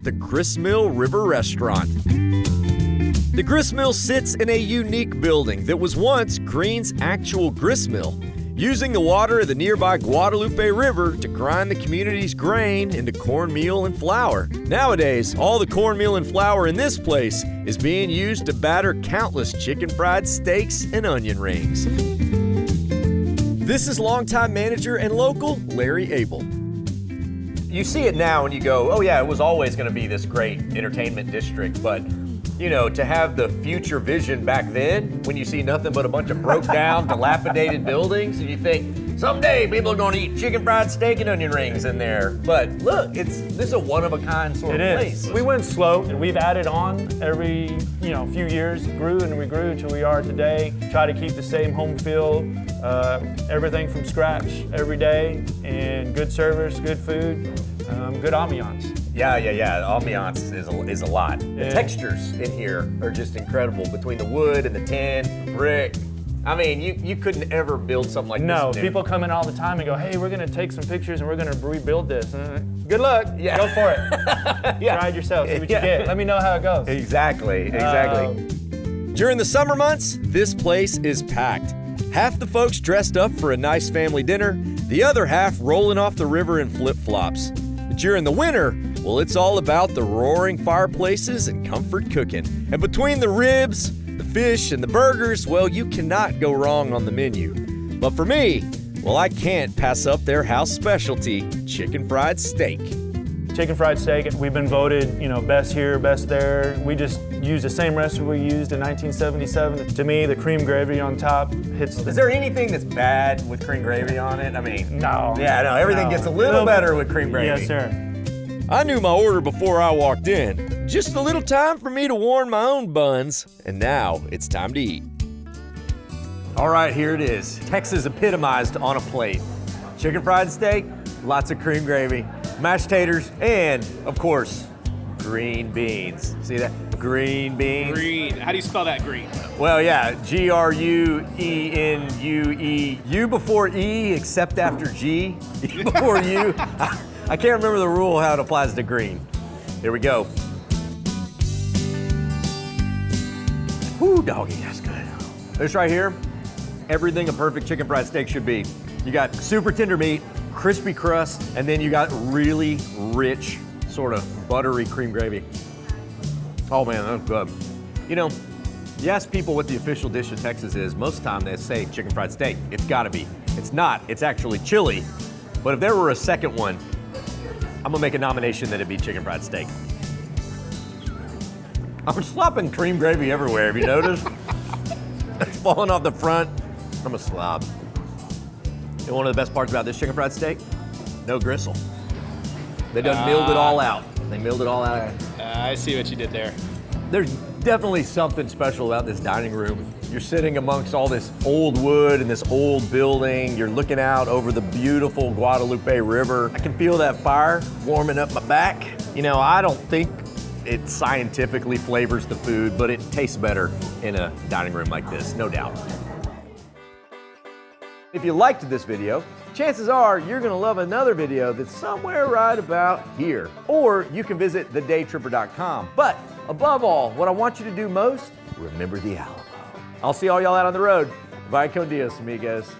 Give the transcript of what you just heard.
the Gristmill River Restaurant. The gristmill sits in a unique building that was once Gruene's actual gristmill, using the water of the nearby Guadalupe River to grind the community's grain into cornmeal and flour. Nowadays, all the cornmeal and flour in this place is being used to batter countless chicken fried steaks and onion rings. This is longtime manager and local Larry Abel. You see it now and you go, oh yeah, it was always going to be this great entertainment district, but you know, to have the future vision back then, when you see nothing but a bunch of broke down, dilapidated buildings, and you think, someday people are gonna eat chicken fried steak and onion rings in there. But look, this is a one-of-a-kind sort of place. We went slow, and we've added on every few years. Grew and we grew to where we are today. Try to keep the same home feel, everything from scratch every day, and good service, good food, good ambiance. Yeah. The ambiance is a lot. The textures in here are just incredible between the wood and the tin, brick. I mean, you couldn't ever build something like this. No, people come in all the time and go, hey, we're gonna take some pictures and we're gonna rebuild this. Good luck, go for it. Try it yourself, see what you get. Let me know how it goes. Exactly. During the summer months, this place is packed. Half the folks dressed up for a nice family dinner, the other half rolling off the river in flip-flops. But during the winter, well, it's all about the roaring fireplaces and comfort cooking. And between the ribs, the fish, and the burgers, well, you cannot go wrong on the menu. But for me, well, I can't pass up their house specialty, chicken fried steak. Chicken fried steak, we've been voted, best here, best there. We just use the same recipe we used in 1977. To me, the cream gravy on top hits. Is there anything that's bad with cream gravy on it? I mean, no. Yeah, no, everything gets a little better with cream gravy. Yes, sir. I knew my order before I walked in. Just a little time for me to warm my own buns, and now it's time to eat. All right, here it is. Texas epitomized on a plate. Chicken fried steak, lots of cream gravy, mashed taters, and, of course, green beans. See that? Green beans. Green. How do you spell that, green? Well, yeah, Gruenue. U before E, except after G. E before U. I can't remember the rule how it applies to green. Here we go. Whoo, doggy, that's good. This right here, everything a perfect chicken fried steak should be. You got super tender meat, crispy crust, and then you got really rich, sort of buttery cream gravy. Oh man, that's good. You ask people what the official dish of Texas is, most of the time they say chicken fried steak. It's gotta be. It's not, it's actually chili. But if there were a second one, I'm gonna make a nomination that it be chicken fried steak. I'm slopping cream gravy everywhere, have you noticed? It's falling off the front. I'm a slob. And one of the best parts about this chicken fried steak, no gristle. They done milled it all out. They milled it all out. I see what you did there. There's definitely something special about this dining room. You're sitting amongst all this old wood and this old building. You're looking out over the beautiful Guadalupe River. I can feel that fire warming up my back. I don't think it scientifically flavors the food, but it tastes better in a dining room like this, no doubt. If you liked this video, chances are you're gonna love another video that's somewhere right about here. Or you can visit thedaytripper.com. But above all, what I want you to do most, remember the Alamo. I'll see all y'all out on the road. Bye con Dios, amigos.